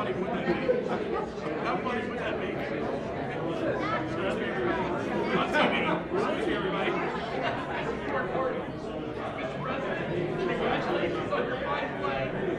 funny would that be? How funny would that be? On TV. Excuse me, everybody. Mr. President, congratulations on your fine flag.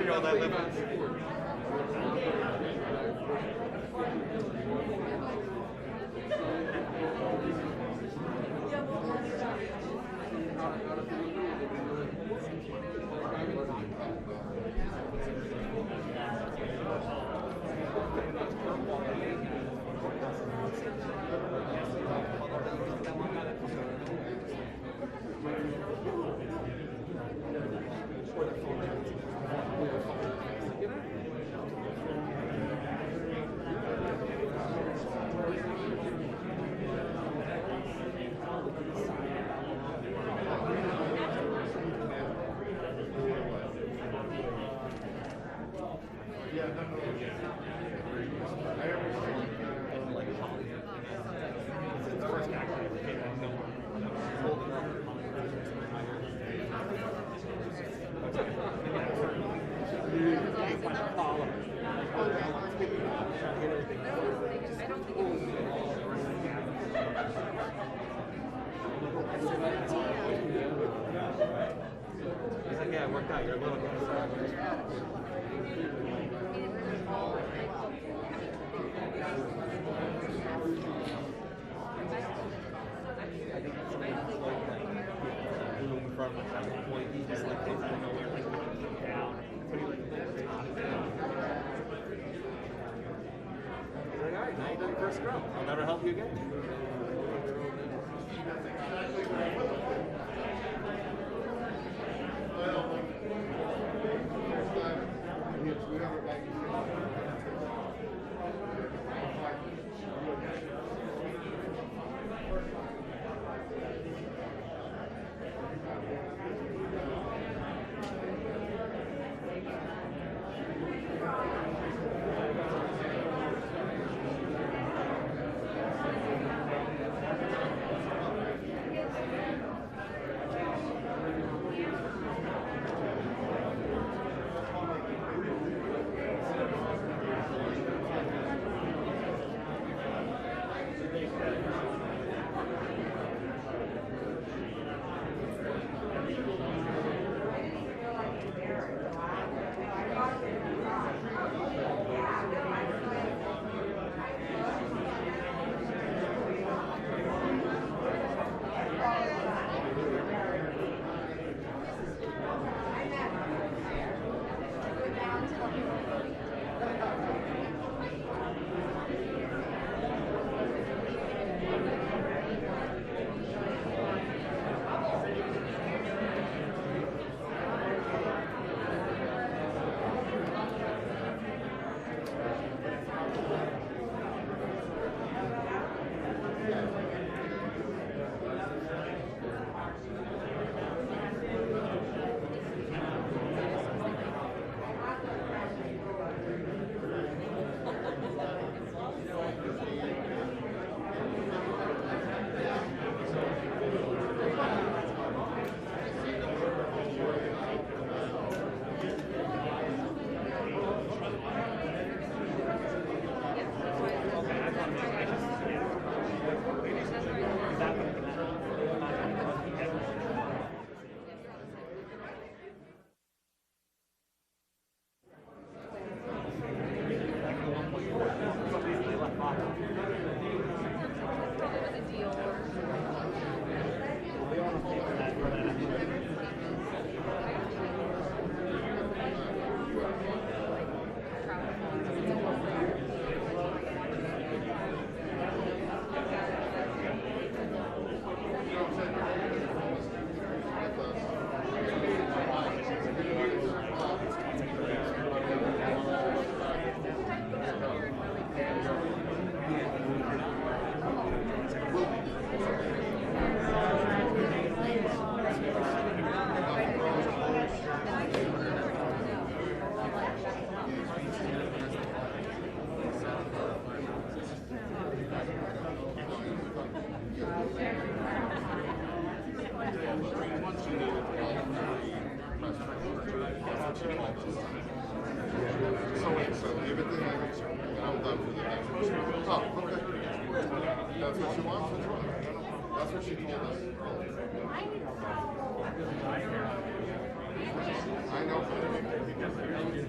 14-year-old I live with. Yeah, it worked out. You're a little bit. First girl. I'll never help you again. I know.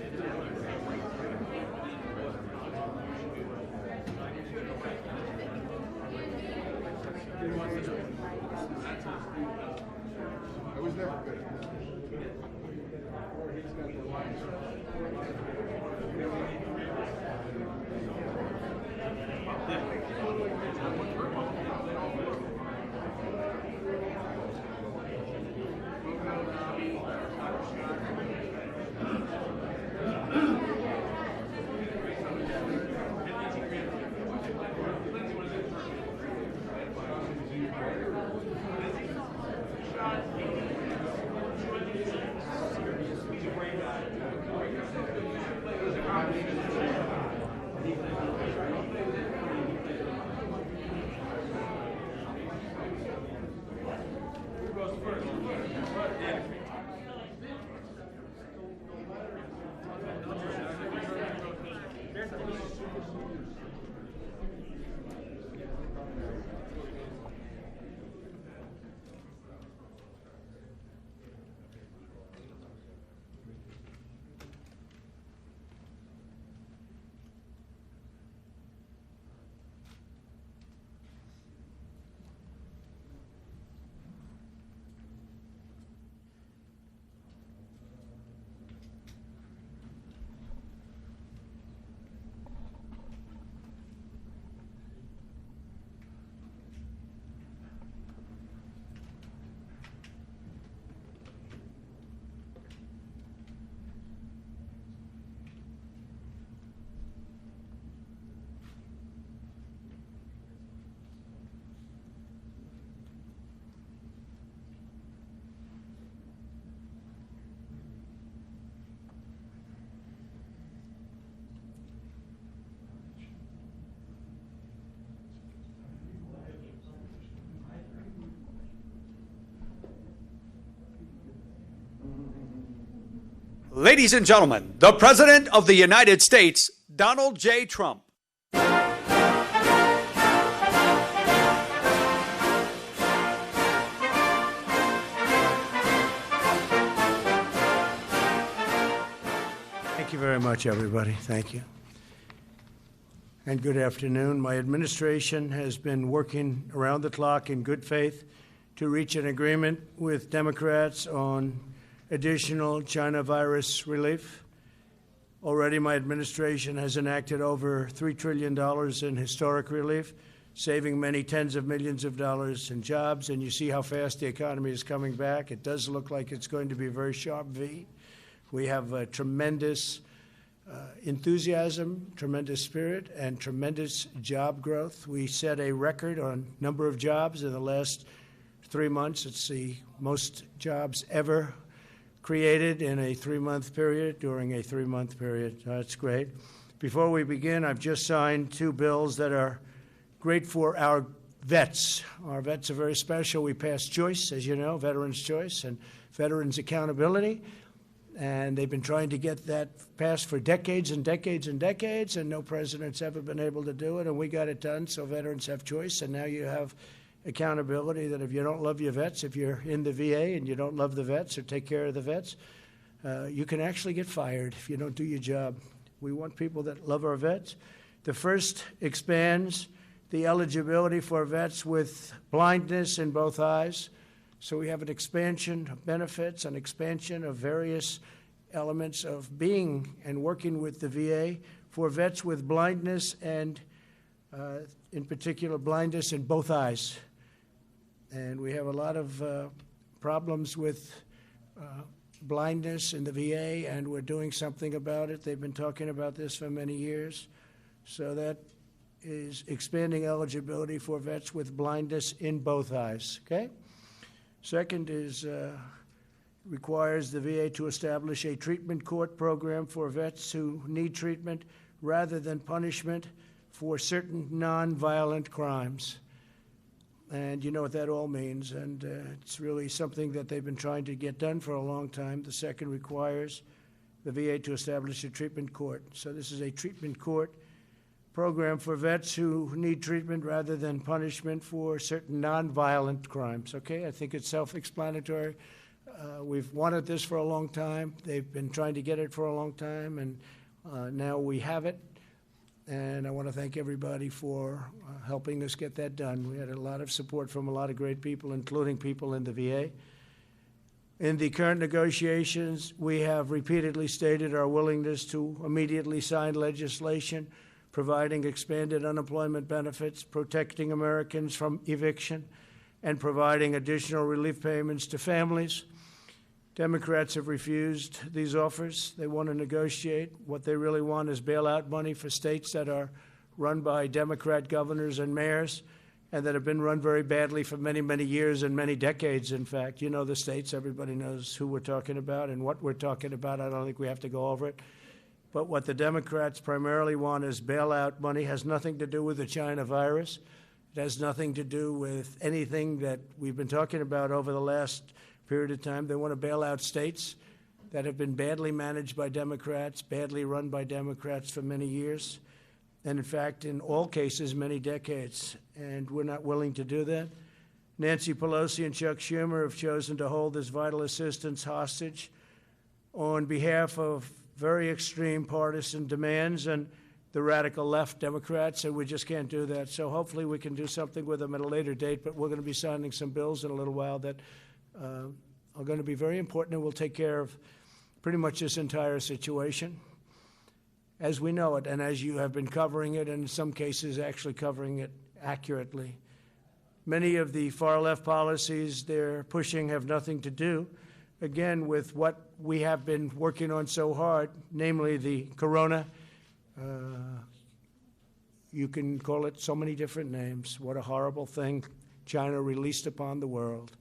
I was never good at that. Ladies and gentlemen, the President of the United States, Donald J. Trump. Thank you very much, everybody. Thank you. And good afternoon. My administration has been working around the clock in good faith to reach an agreement with Democrats on additional China virus relief. Already, my administration has enacted over $3 trillion in historic relief, saving many tens of millions of dollars in jobs. And you see how fast the economy is coming back. It does look like it's going to be a very sharp V. We have tremendous enthusiasm, tremendous spirit, and tremendous job growth. We set a record on number of jobs in the last 3 months. It's the most jobs ever created in a 3-month period, during a 3-month period. That's great. Before we begin, I've just signed 2 bills that are great for our vets. Our vets are very special. We passed Choice, as you know, Veterans Choice, and Veterans Accountability. And they've been trying to get that passed for decades and decades and decades, and no president's ever been able to do it. And we got it done, so veterans have choice. And now you have accountability that if you don't love your vets, if you're in the VA and you don't love the vets or take care of the vets, you can actually get fired if you don't do your job. We want people that love our vets. The first expands the eligibility for vets with blindness in both eyes. So we have an expansion of benefits, an expansion of various elements of being and working with the VA for vets with blindness and, in particular, blindness in both eyes. And we have a lot of problems with blindness in the VA, and we're doing something about it. They've been talking about this for many years. So that is expanding eligibility for vets with blindness in both eyes, okay? Second is requires the VA to establish a treatment court program for vets who need treatment rather than punishment for certain nonviolent crimes. And you know what that all means, and it's really something that they've been trying to get done for a long time. The second requires the VA to establish a treatment court. So this is a treatment court program for vets who need treatment rather than punishment for certain nonviolent crimes, okay? I think it's self-explanatory. We've wanted this for a long time. They've been trying to get it for a long time, and now we have it. and I want to thank everybody for helping us get that done. We had a lot of support from a lot of great people, including people in the VA. In the current negotiations, we have repeatedly stated our willingness to immediately sign legislation providing expanded unemployment benefits, protecting Americans from eviction, and providing additional relief payments to families. Democrats have refused these offers. They want to negotiate. What they really want is bailout money for states that are run by Democrat governors and mayors and that have been run very badly for many, many years and many decades, in fact. You know the states. Everybody knows who we're talking about and what we're talking about. I don't think we have to go over it. But what the Democrats primarily want is bailout money. It has nothing to do with the China virus. It has nothing to do with anything that we've been talking about over the last period of time. They want to bail out states that have been badly managed by Democrats, badly run by Democrats for many years, and in fact, in all cases, many decades. And we're not willing to do that. Nancy Pelosi and Chuck Schumer have chosen to hold this vital assistance hostage on behalf of very extreme partisan demands and the radical left Democrats, and we just can't do that. So hopefully we can do something with them at a later date, but we're going to be signing some bills in a little while that are going to be very important and will take care of pretty much this entire situation as we know it and as you have been covering it, and in some cases actually covering it accurately. Many of the far-left policies they're pushing have nothing to do, again, with what we have been working on so hard, namely the corona. You can call it so many different names. What a horrible thing China released upon the world.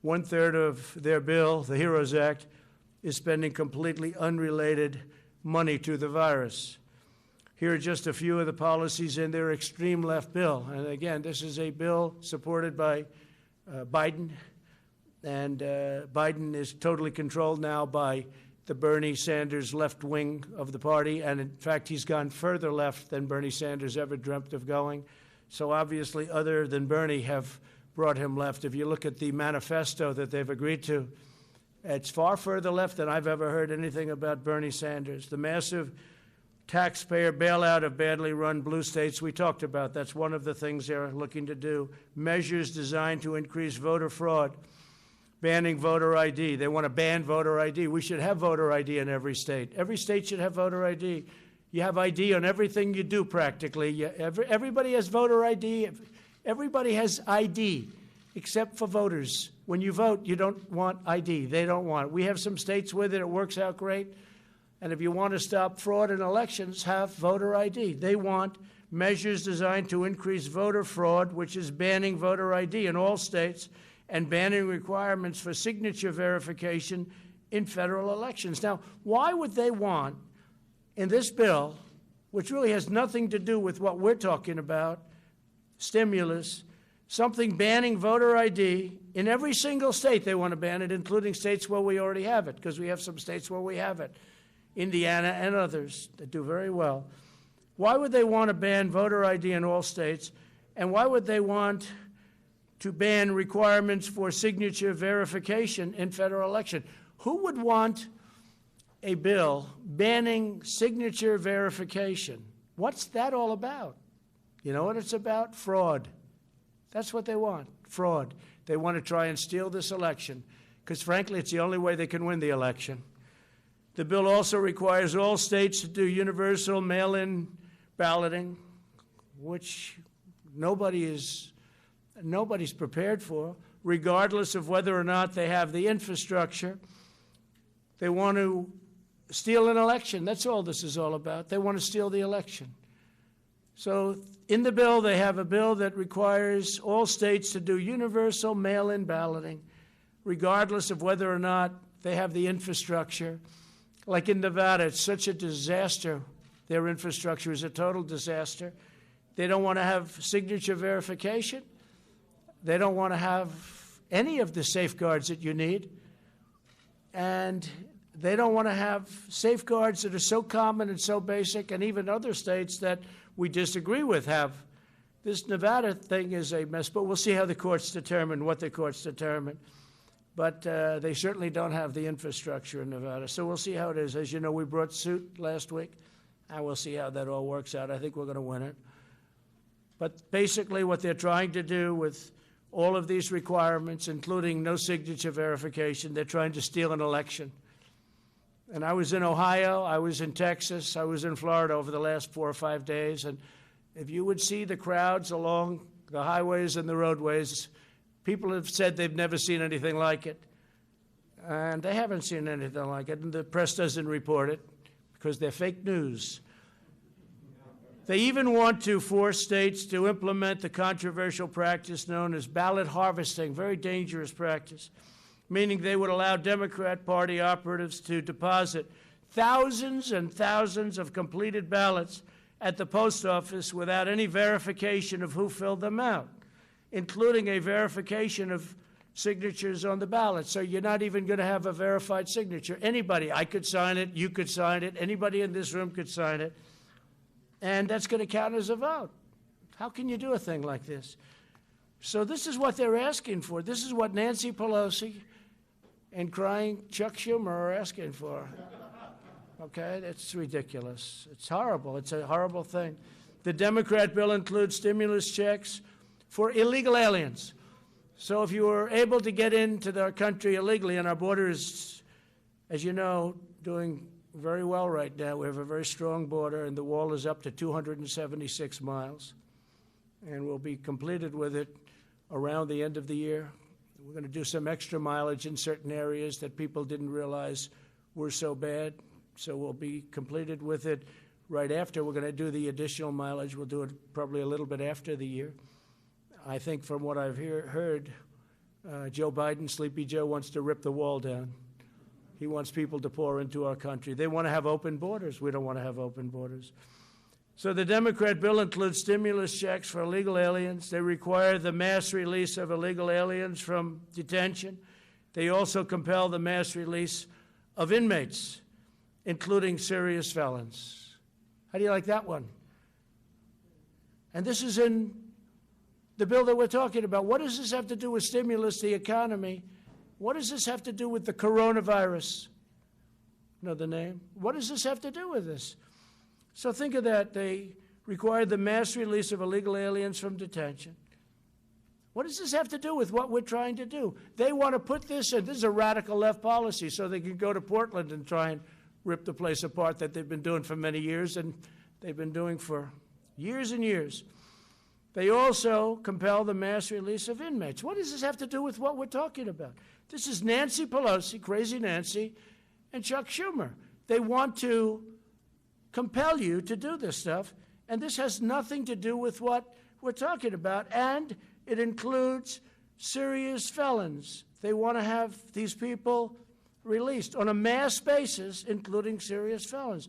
1/3 of their bill, the HEROES Act, is spending completely unrelated money to the virus. Here are just a few of the policies in their extreme left bill. And again, this is a bill supported by Biden, and Biden is totally controlled now by the Bernie Sanders left wing of the party, and in fact, he's gone further left than Bernie Sanders ever dreamt of going. So obviously, other than Bernie have brought him left. If you look at the manifesto that they've agreed to, it's far further left than I've ever heard anything about Bernie Sanders. The massive taxpayer bailout of badly run blue states we talked about. That's one of the things they're looking to do. Measures designed to increase voter fraud. Banning voter ID. They want to ban voter ID. We should have voter ID in every state. Every state should have voter ID. You have ID on everything you do practically. Everybody has voter ID. Everybody has ID except for voters. When you vote, you don't want ID. They don't want it. We have some states with it. It works out great. And if you want to stop fraud in elections, have voter ID. They want measures designed to increase voter fraud, which is banning voter ID in all states and banning requirements for signature verification in federal elections. Now, why would they want, in this bill, which really has nothing to do with what we're talking about, stimulus, something banning voter ID in every single state? They want to ban it, including states where we already have it, because we have some states where we have it, Indiana and others that do very well. Why would they want to ban voter ID in all states? And why would they want to ban requirements for signature verification in federal election? Who would want a bill banning signature verification? What's that all about? You know what it's about? Fraud. That's what they want, fraud. They want to try and steal this election because, frankly, it's the only way they can win the election. The bill also requires all states to do universal mail-in balloting, which nobody's prepared for, regardless of whether or not they have the infrastructure. They want to steal an election. That's all this is all about. They want to steal the election. So in the bill, they have a bill that requires all states to do universal mail-in balloting, regardless of whether or not they have the infrastructure. Like in Nevada, it's such a disaster. Their infrastructure is a total disaster. They don't want to have signature verification. They don't want to have any of the safeguards that you need. And they don't want to have safeguards that are so common and so basic, and even other states that we disagree with have. This Nevada thing is a mess, but we'll see how the courts determine what the courts determine. But they certainly don't have the infrastructure in Nevada, so we'll see how it is. As you know, we brought suit last week And we'll see how that all works out. I think we're going to win it. But basically what they're trying to do with all of these requirements, including no signature verification, they're trying to steal an election. And I was in Ohio, I was in Texas, I was in Florida over the last 4 or 5 days, and if you would see the crowds along the highways and the roadways, people have said they've never seen anything like it. And they haven't seen anything like it, and the press doesn't report it because they're fake news. They even want to force states to implement the controversial practice known as ballot harvesting, very dangerous practice, meaning they would allow Democrat Party operatives to deposit thousands and thousands of completed ballots at the post office without any verification of who filled them out, including a verification of signatures on the ballot. So you're not even going to have a verified signature. Anybody, I could sign it, you could sign it, anybody in this room could sign it, and that's going to count as a vote. How can you do a thing like this? So this is what they're asking for. This is what Nancy Pelosi and crying Chuck Schumer are asking for. Okay, it's ridiculous. It's horrible. It's a horrible thing. The Democrat bill includes stimulus checks for illegal aliens. So if you were able to get into our country illegally, and our border is, as you know, doing very well right now. We have a very strong border, and the wall is up to 276 miles. And we'll be completed with it around the end of the year. We're going to do some extra mileage in certain areas that people didn't realize were so bad. So we'll be completed with it right after. We're going to do the additional mileage. We'll do it probably a little bit after the year. I think from what I've heard, Joe Biden, Sleepy Joe, wants to rip the wall down. He wants people to pour into our country. They want to have open borders. We don't want to have open borders. So the Democrat bill includes stimulus checks for illegal aliens. They require the mass release of illegal aliens from detention. They also compel the mass release of inmates, including serious felons. How do you like that one? And this is in the bill that we're talking about. What does this have to do with stimulus, the economy? What does this have to do with the coronavirus? Know the name? What does this have to do with this? So think of that. They require the mass release of illegal aliens from detention. What does this have to do with what we're trying to do? They want to put this in. This is a radical left policy, so they can go to Portland and try and rip the place apart that they've been doing for many years, and they've been doing for years and years. They also compel the mass release of inmates. What does this have to do with what we're talking about? This is Nancy Pelosi, crazy Nancy, and Chuck Schumer. They want to compel you to do this stuff, and this has nothing to do with what we're talking about, and it includes serious felons. They want to have these people released on a mass basis, including serious felons.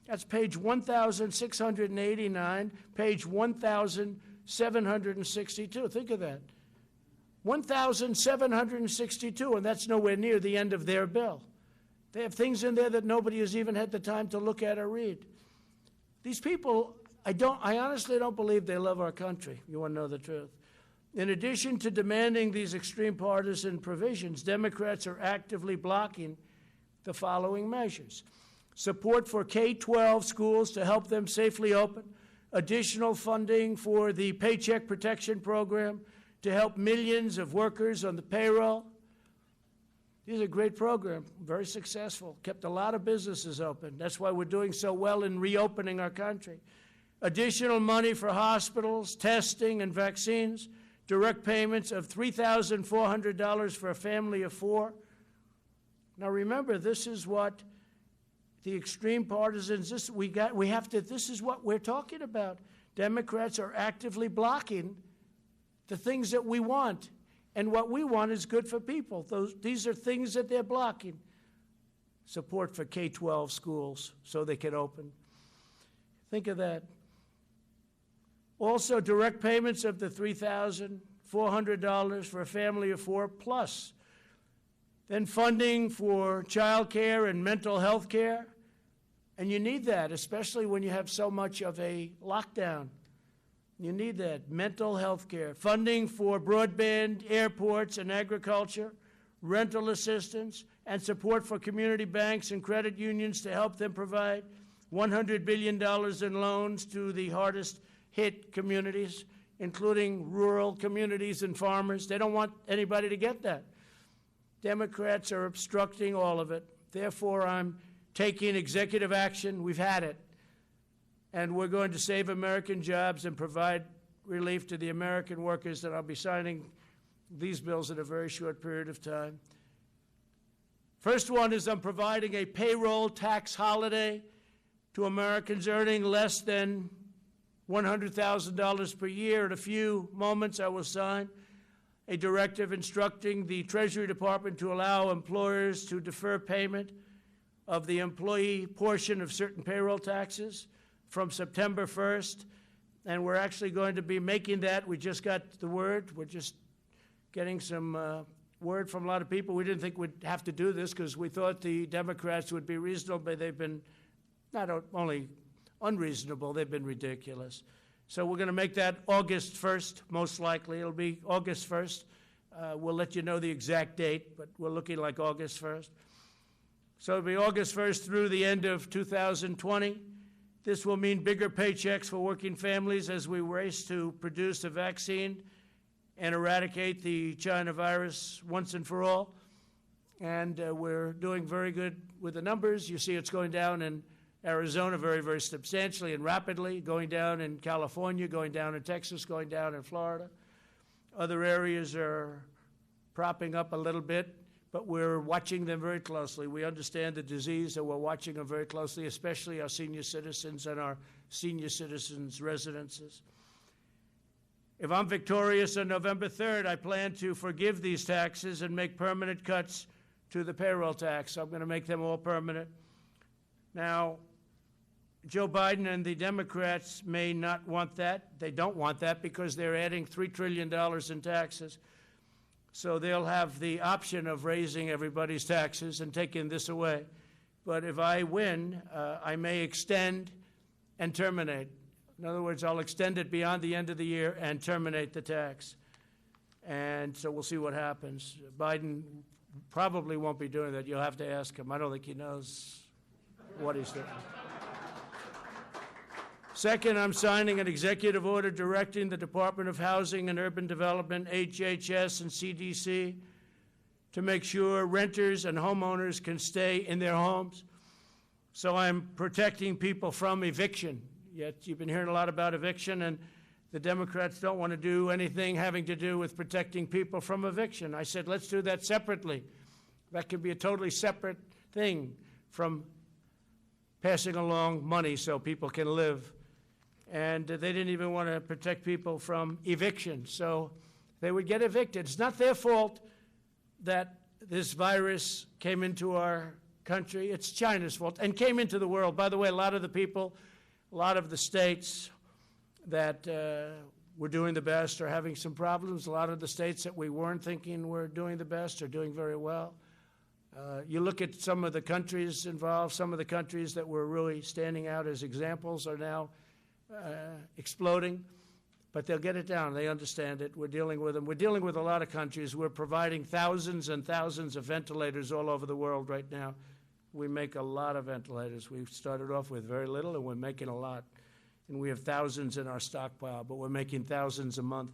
That's page 1,689, page 1,762. Think of that. 1,762, and that's nowhere near the end of their bill. They have things in there that nobody has even had the time to look at or read. These people, I honestly don't believe they love our country. You want to know the truth. In addition to demanding these extreme partisan provisions, Democrats are actively blocking the following measures: support for K-12 schools to help them safely open, additional funding for the Paycheck Protection Program to help millions of workers on the payroll. These are a great program, very successful, kept a lot of businesses open. That's why we're doing so well in reopening our country. Additional money for hospitals, testing, and vaccines. Direct payments of $3,400 for a family of 4. Now remember, this is what the extreme partisans, this is what we're talking about. Democrats are actively blocking the things that we want. And what we want is good for people. These are things that they're blocking. Support for K-12 schools so they can open. Think of that. Also, direct payments of the $3,400 for a family of 4 plus. Then funding for child care and mental health care. And you need that, especially when you have so much of a lockdown. You need that. Mental health care. Funding for broadband, airports, and agriculture. Rental assistance, and support for community banks and credit unions to help them provide $100 billion in loans to the hardest hit communities, including rural communities and farmers. They don't want anybody to get that. Democrats are obstructing all of it. Therefore, I'm taking executive action. We've had it. And we're going to save American jobs and provide relief to the American workers, that I'll be signing these bills in a very short period of time. First one is I'm providing a payroll tax holiday to Americans earning less than $100,000 per year. In a few moments, I will sign a directive instructing the Treasury Department to allow employers to defer payment of the employee portion of certain payroll taxes from September 1st. And we're actually going to be making that. We just got the word. We're just getting some word from a lot of people. We didn't think we'd have to do this because we thought the Democrats would be reasonable, but they've been not only unreasonable, they've been ridiculous. So we're going to make that August 1st, most likely. It'll be August 1st. We'll let you know the exact date, but we're looking like August 1st. So it'll be August 1st through the end of 2020. This will mean bigger paychecks for working families as we race to produce a vaccine and eradicate the China virus once and for all. And we're doing very good with the numbers. You see it's going down in Arizona very, very substantially and rapidly, going down in California, going down in Texas, going down in Florida. Other areas are propping up a little bit, but we're watching them very closely. We understand the disease, and we're watching them very closely, especially our senior citizens and our senior citizens' residences. If I'm victorious on November 3rd, I plan to forgive these taxes and make permanent cuts to the payroll tax. I'm going to make them all permanent. Now, Joe Biden and the Democrats may not want that. They don't want that because they're adding $3 trillion in taxes. So they'll have the option of raising everybody's taxes and taking this away. But if I win, I may extend and terminate. In other words, I'll extend it beyond the end of the year and terminate the tax. And so we'll see what happens. Biden probably won't be doing that. You'll have to ask him. I don't think he knows what he's doing. Second, I'm signing an executive order directing the Department of Housing and Urban Development, HHS, and CDC to make sure renters and homeowners can stay in their homes. So I'm protecting people from eviction. Yet you've been hearing a lot about eviction, and the Democrats don't want to do anything having to do with protecting people from eviction. I said, let's do that separately. That could be a totally separate thing from passing along money so people can live. And they didn't even want to protect people from eviction, so they would get evicted. It's not their fault that this virus came into our country. It's China's fault, and came into the world. By the way, a lot of the people, a lot of the states that were doing the best are having some problems. A lot of the states that we weren't thinking were doing the best are doing very well. You look at some of the countries involved, some of the countries that were really standing out as examples are now exploding, but they'll get it down. They understand it. We're dealing with them. We're dealing with a lot of countries. We're providing thousands and thousands of ventilators all over the world right now. We make a lot of ventilators. We started off with very little, and we're making a lot. And we have thousands in our stockpile, but we're making thousands a month.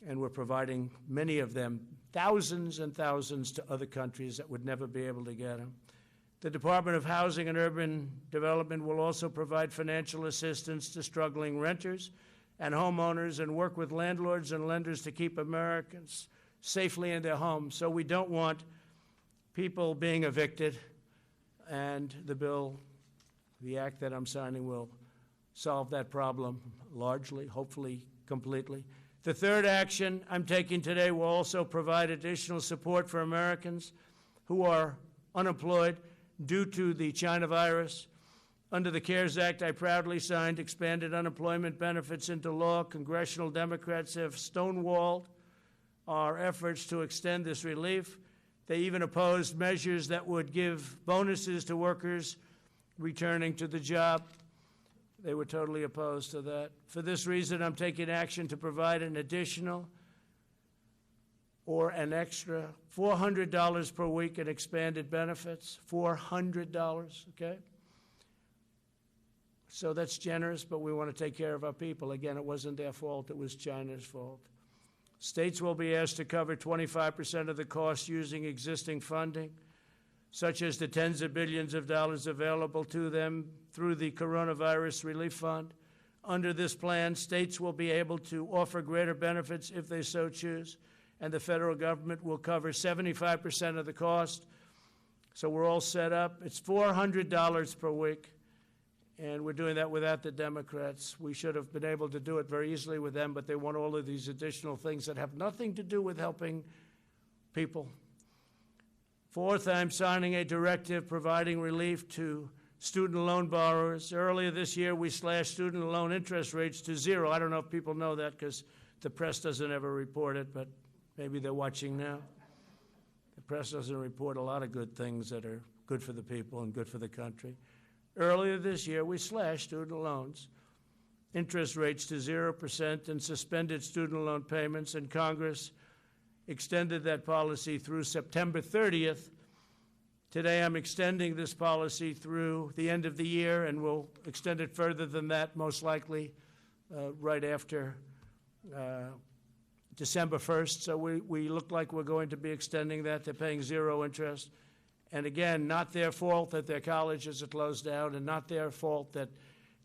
And we're providing many of them, thousands and thousands, to other countries that would never be able to get them. The Department of Housing and Urban Development will also provide financial assistance to struggling renters and homeowners and work with landlords and lenders to keep Americans safely in their homes. So we don't want people being evicted, and the bill, the act that I'm signing, will solve that problem largely, hopefully completely. The third action I'm taking today will also provide additional support for Americans who are unemployed due to the China virus. Under the CARES Act, I proudly signed expanded unemployment benefits into law. Congressional Democrats have stonewalled our efforts to extend this relief. They even opposed measures that would give bonuses to workers returning to the job. They were totally opposed to that. For this reason, I'm taking action to provide an additional or an extra $400 per week in expanded benefits, $400, okay? So that's generous, but we want to take care of our people. Again, it wasn't their fault, it was China's fault. States will be asked to cover 25% of the cost using existing funding, such as the tens of billions of dollars available to them through the Coronavirus Relief Fund. Under this plan, states will be able to offer greater benefits if they so choose, and the federal government will cover 75% of the cost. So we're all set up. It's $400 per week, and we're doing that without the Democrats. We should have been able to do it very easily with them, but they want all of these additional things that have nothing to do with helping people. Fourth, I'm signing a directive providing relief to student loan borrowers. Earlier this year, we slashed student loan interest rates to zero. I don't know if people know that because the press doesn't ever report it, but maybe they're watching now. The press doesn't report a lot of good things that are good for the people and good for the country. Earlier this year, we slashed student loans, interest rates to 0% and suspended student loan payments, and Congress extended that policy through September 30th. Today, I'm extending this policy through the end of the year, and we'll extend it further than that, most likely right after December 1st. So we look like we're going to be extending that. They're paying zero interest. And again, not their fault that their colleges are closed down, and not their fault that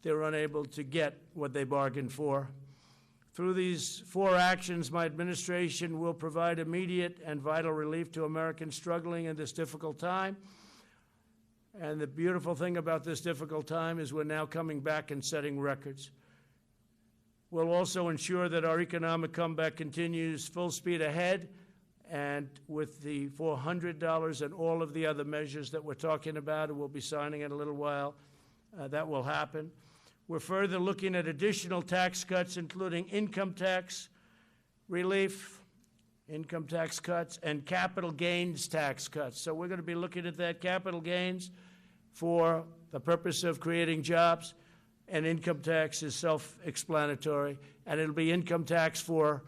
they're unable to get what they bargained for. Through these four actions, my administration will provide immediate and vital relief to Americans struggling in this difficult time. And the beautiful thing about this difficult time is we're now coming back and setting records. We'll also ensure that our economic comeback continues full speed ahead, and with the $400 and all of the other measures that we're talking about, and we'll be signing in a little while, that will happen. We're further looking at additional tax cuts, including income tax relief, income tax cuts, and capital gains tax cuts. So we're going to be looking at that, capital gains for the purpose of creating jobs, and income tax is self-explanatory, and it'll be income tax for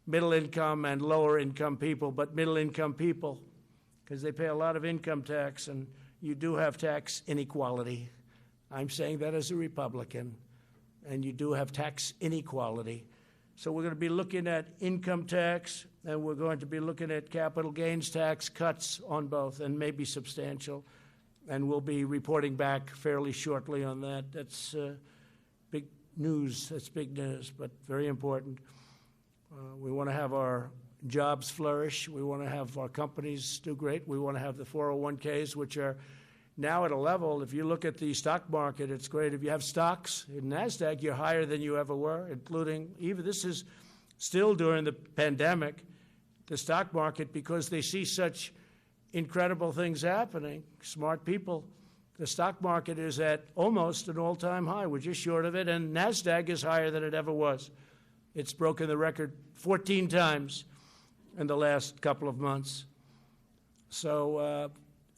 middle income and lower income people, but middle income people, because they pay a lot of income tax, and you do have tax inequality. I'm saying that as a Republican, and you do have tax inequality. So we're going to be looking at income tax, and we're going to be looking at capital gains tax cuts on both, and maybe substantial. And we'll be reporting back fairly shortly on that. That's big news. That's big news, but very important. We want to have our jobs flourish. We want to have our companies do great. We want to have the 401ks, which are now at a level, if you look at the stock market, it's great. If you have stocks in NASDAQ, you're higher than you ever were, including even this is still during the pandemic, the stock market, because they see such incredible things happening, smart people. The stock market is at almost an all-time high. We're just short of it, and NASDAQ is higher than it ever was. It's broken the record 14 times in the last couple of months. So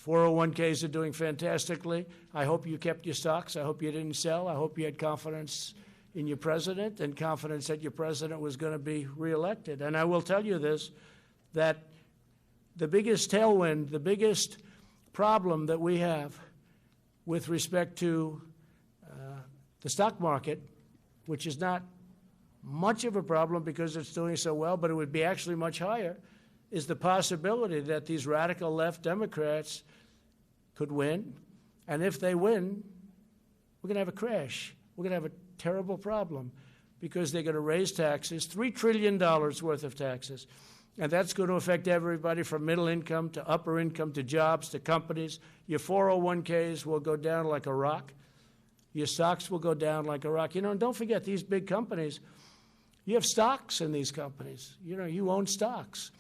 401ks are doing fantastically. I hope you kept your stocks. I hope you didn't sell. I hope you had confidence in your president and confidence that your president was going to be reelected. And I will tell you this, that the biggest tailwind, the biggest problem that we have with respect to the stock market, which is not much of a problem because it's doing so well, but it would be actually much higher, is the possibility that these radical left Democrats could win. And if they win, we're going to have a crash. We're going to have a terrible problem because they're going to raise taxes, $3 trillion worth of taxes. And that's going to affect everybody from middle income to upper income to jobs to companies. Your 401ks will go down like a rock. Your stocks will go down like a rock. You know, and don't forget, these big companies, you have stocks in these companies. You know, you own stocks.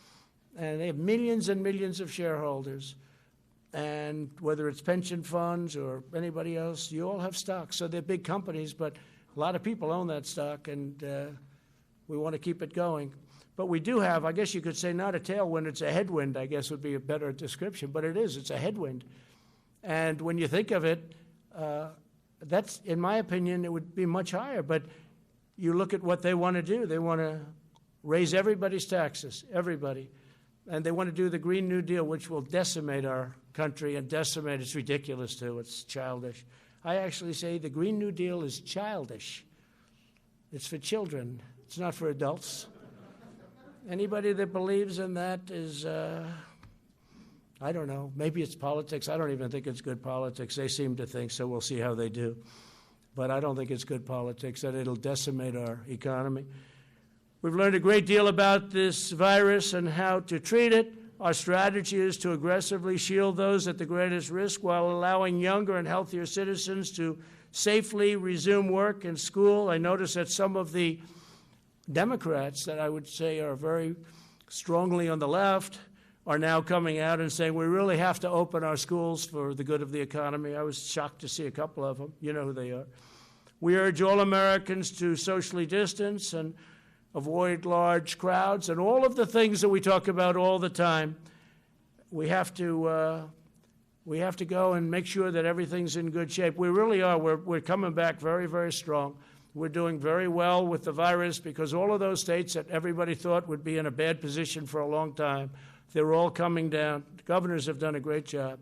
And they have millions and millions of shareholders. And whether it's pension funds or anybody else, you all have stocks. So they're big companies, but a lot of people own that stock, and we want to keep it going. But we do have, I guess you could say, not a tailwind, it's a headwind, I guess would be a better description. But it is, it's a headwind. And when you think of it, that's, in my opinion, it would be much higher. But you look at what they want to do. They want to raise everybody's taxes, everybody. And they want to do the Green New Deal, which will decimate our country and decimate, it's ridiculous too, it's childish. I actually say the Green New Deal is childish. It's for children. It's not for adults. Anybody that believes in that is, I don't know, maybe it's politics. I don't even think it's good politics. They seem to think so. We'll see how they do. But I don't think it's good politics, that it'll decimate our economy. We've learned a great deal about this virus and how to treat it. Our strategy is to aggressively shield those at the greatest risk while allowing younger and healthier citizens to safely resume work and school. I notice that some of the Democrats that I would say are very strongly on the left are now coming out and saying we really have to open our schools for the good of the economy. I was shocked to see a couple of them. You know who they are. We urge all Americans to socially distance and avoid large crowds and all of the things that we talk about all the time. We have to go and make sure that everything's in good shape. We really are. We're coming back very, very strong. We're doing very well with the virus because all of those states that everybody thought would be in a bad position for a long time, they're all coming down. The governors have done a great job.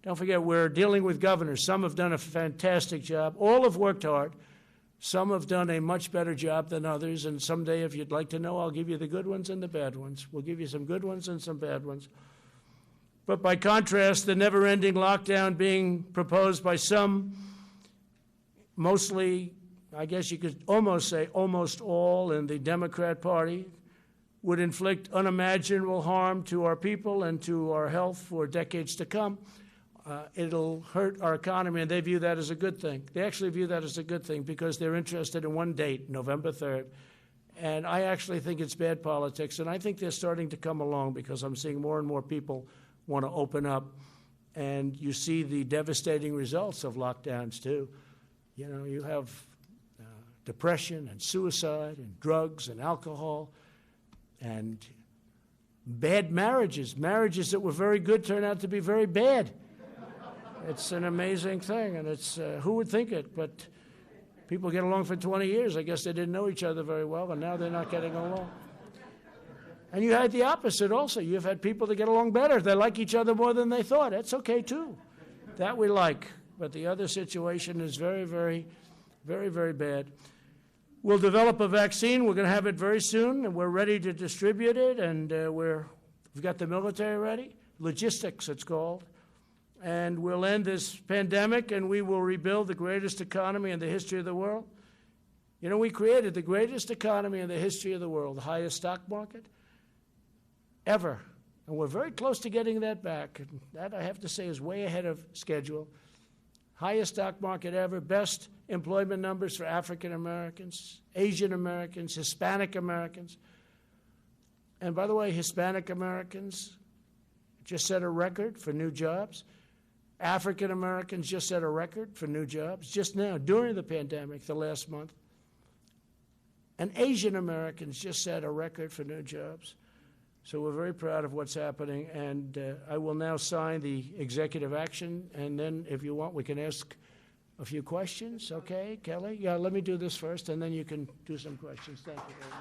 Don't forget, we're dealing with governors. Some have done a fantastic job. All have worked hard. Some have done a much better job than others, and someday, if you'd like to know, I'll give you the good ones and the bad ones. We'll give you some good ones and some bad ones. But by contrast, the never-ending lockdown being proposed by some, mostly, I guess you could almost say almost all in the Democrat Party, would inflict unimaginable harm to our people and to our health for decades to come. It'll hurt our economy, and they view that as a good thing. They actually view that as a good thing because they're interested in one date, November 3rd. And I actually think it's bad politics, and I think they're starting to come along because I'm seeing more and more people want to open up, and you see the devastating results of lockdowns, too. You know, you have depression and suicide and drugs and alcohol and bad marriages. Marriages that were very good turn out to be very bad. It's an amazing thing, and it's who would think it? But people get along for 20 years. I guess they didn't know each other very well, and now they're not getting along. And you had the opposite also. You've had people that get along better. They like each other more than they thought. That's okay, too. That we like. But the other situation is very, very, very, very bad. We'll develop a vaccine. We're going to have it very soon, and we're ready to distribute it, and we've got the military ready. Logistics, it's called. And we'll end this pandemic, and we will rebuild the greatest economy in the history of the world. You know, we created the greatest economy in the history of the world, the highest stock market ever. And we're very close to getting that back. And that, I have to say, is way ahead of schedule. Highest stock market ever, best employment numbers for African Americans, Asian Americans, Hispanic Americans. And by the way, Hispanic Americans just set a record for new jobs. African Americans just set a record for new jobs just now, during the pandemic, the last month. And Asian Americans just set a record for new jobs. So we're very proud of what's happening, and I will now sign the executive action, and then if you want, we can ask a few questions. Okay, Kelly? Yeah, let me do this first, and then you can do some questions. Thank you very much.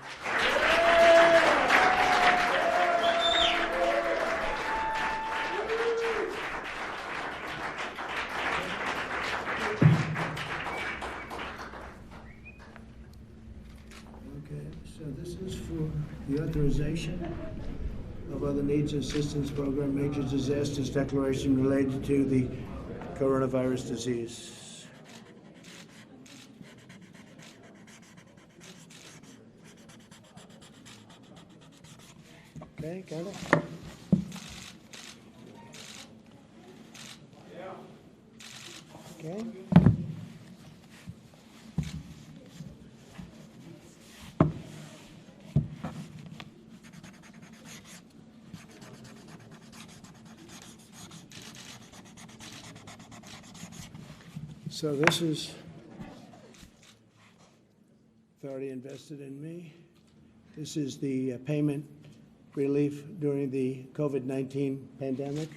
So this is for the authorization of other needs assistance program, major disasters declaration related to the coronavirus disease. Okay, got it? Okay. So this is authority invested in me. This is the payment relief during the COVID-19 pandemic.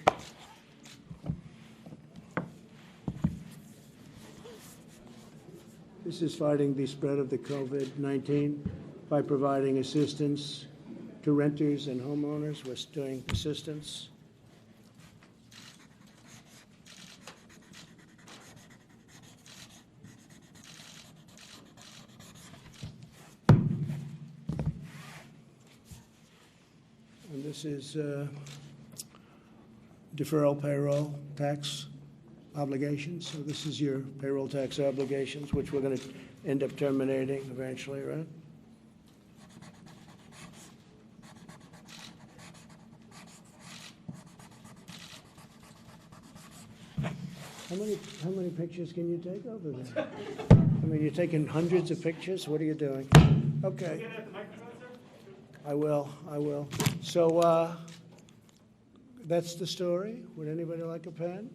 This is fighting the spread of the COVID-19 by providing assistance to renters and homeowners. We're doing assistance. This is deferral payroll tax obligations. So this is your payroll tax obligations, which we're going to end up terminating eventually, right? How many pictures can you take over there? I mean, you're taking hundreds of pictures? What are you doing? Okay. I will. So that's the story. Would anybody like a pen?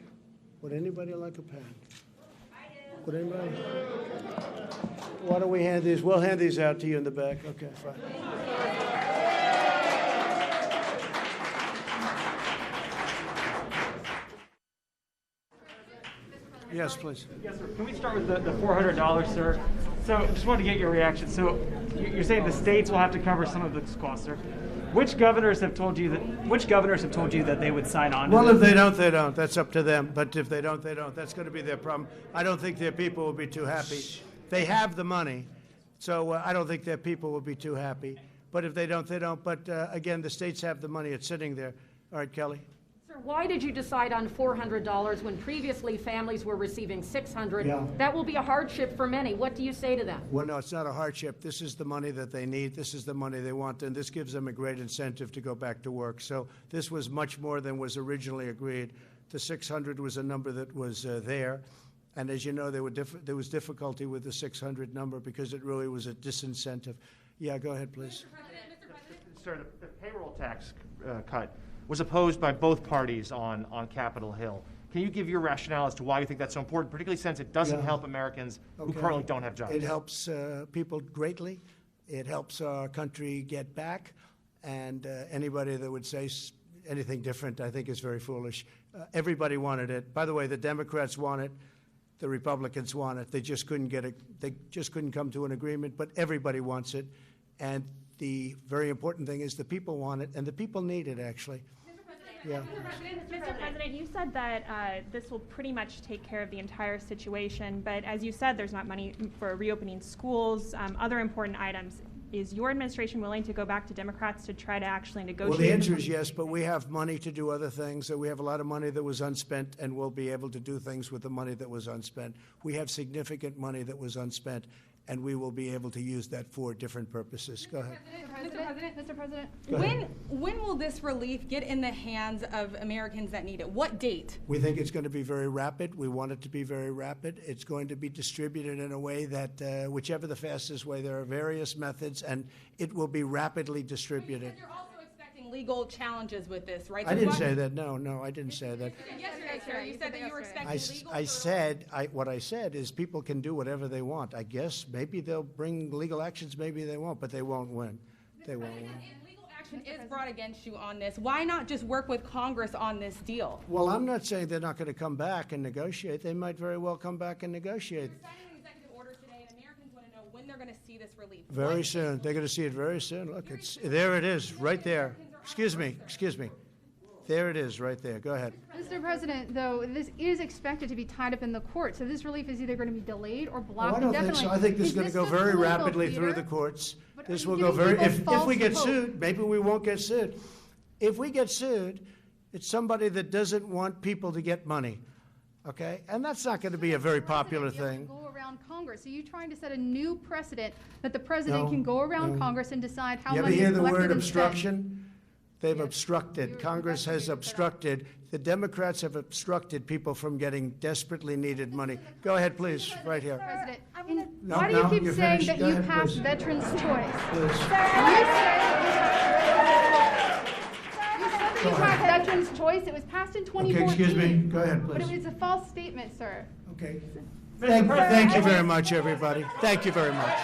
Would anybody like a pen? I do. Would anybody? Why don't we hand these? We'll hand these out to you in the back. Okay, fine. Yes, please. Yes, sir. Can we start with the $400, sir? So just wanted to get your reaction. So you're saying the states will have to cover some of this cost, sir. Which governors have told you that they would sign on to Well, this? if they don't, they don't. That's up to them. But if they don't, they don't. That's going to be their problem. I don't think their people will be too happy. They have the money, so I don't think their people will be too happy. But if they don't, they don't. But again, the states have the money. It's sitting there. All right, Kelly. Sir, why did you decide on $400 when previously families were receiving $600? Yeah. That will be a hardship for many. What do you say to them? Well, no, it's not a hardship. This is the money that they need. This is the money they want, and this gives them a great incentive to go back to work. So this was much more than was originally agreed. The 600 was a number that was there, and as you know, there was difficulty with the 600 number because it really was a disincentive. Yeah, go ahead, please. Sir, the payroll tax cut was opposed by both parties on Capitol Hill. Can you give your rationale as to why you think that's so important, particularly since it doesn't help Americans who currently don't have jobs? It helps people greatly. It helps our country get back, and anybody that would say anything different, I think, is very foolish. Everybody wanted it. By the way, the Democrats want it. The Republicans want it. They just couldn't get it. They just couldn't come to an agreement, but everybody wants it. And the very important thing is the people want it, and the people need it, actually. Yeah. Mr. President, you said that this will pretty much take care of the entire situation, but as you said, there's not money for reopening schools, other important items. Is your administration willing to go back to Democrats to try to actually negotiate? Well, the answer is yes, but we have money to do other things. So we have a lot of money that was unspent, and we'll be able to do things with the money that was unspent. We have significant money that was unspent, and we will be able to use that for different purposes. Go ahead. Mr. President, when will this relief get in the hands of Americans that need it? What date? We think it's going to be very rapid. We want it to be very rapid. It's going to be distributed in a way that, whichever the fastest way, there are various methods, and it will be rapidly distributed. You're also expecting legal challenges with this, right? I didn't say that. No, I didn't say that. Yesterday, sir, you said that you were expecting legal. What I said is people can do whatever they want. I guess maybe they'll bring legal actions, maybe they won't, but they won't win. They won't win. If legal action is brought against you on this, why not just work with Congress on this deal? Well, I'm not saying they're not going to come back and negotiate. They might very well come back and negotiate. You're signing an executive order today, and Americans want to know when they're going to see this relief. Very soon. They're going to see it very soon. Look, there it is, right there. Excuse me. There it is, right there. Go ahead. Mr. President, though, this is expected to be tied up in the court, so this relief is either going to be delayed or blocked I don't indefinitely. think so. I think this is going to go very rapidly through the courts. This will go very. If we get sued, maybe we won't get sued. If we get sued, it's somebody that doesn't want people to get money, okay? And that's not going to be a very popular thing. Go around Congress. Are you trying to set a new precedent that the president can go around Congress and decide how money is collected and spent? You ever hear the word obstruction? They've obstructed. Congress has obstructed. The Democrats have obstructed people from getting desperately needed money. Go ahead, please, right here. President, why do you keep saying that you passed veterans' choice? You said you passed veterans' choice. It was passed in 2014. Okay, excuse me. Go ahead, please. But it was a false statement, sir. Okay. Thank you very much, everybody. Thank you very much.